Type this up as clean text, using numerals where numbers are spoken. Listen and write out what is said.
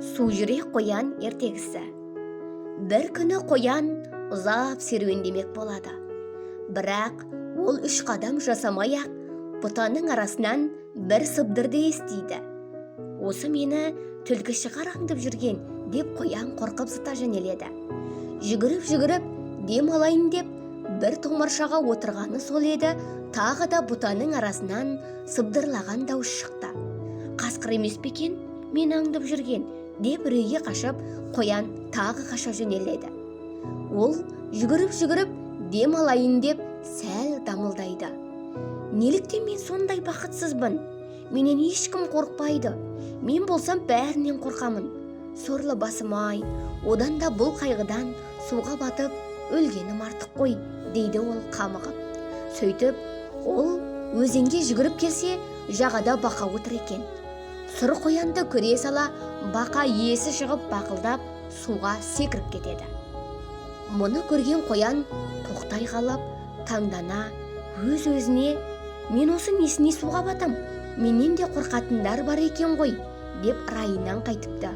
Су жүрек қоян ертегісі. Бір күні қоян ұзап серуендемек болады. Бірақ ол 3 қадам жасамай-ақ бұтаның арасынан бір сыбдырды естиді. Осы мені түлкі шығар аңдып жүрген деп қоян қорқып зыта жөнеледі. Жүгіріп дем алайын деп бір томаршаға отырғаны сол еді, тағы да бұтаның арасынан сыбдырлаған дауыс шықты. Қасқыр емес пе екен мен аңдып жүрген деп үрейге қашып, қоян тағы қаша жөнеледі. Ол жүгіріп дем алайын деп сәл дамылдайды. Неліктен мен сондай бақытсызбын? Менен ешкім қорықпайды. Мен болсам бәрінен қорқамын. Сорлы басым-ай, одан да бұл қайғыдан суға батып өлгенім артық қой, дейді ол қамығып. Сөйтіп, ол өзенге жүгіріп келсе, жағада бақа отыр екен. Сұр қоянды көре сала, бақа есі шығып бақылдап суға секіріп кетеді. Мұны көрген қоян тоқтай қалып, таңдана, өз-өзіне, мен осы несіне суға батам? Менен де қорқатындар бар екен ғой, деп райынан қайтыпты.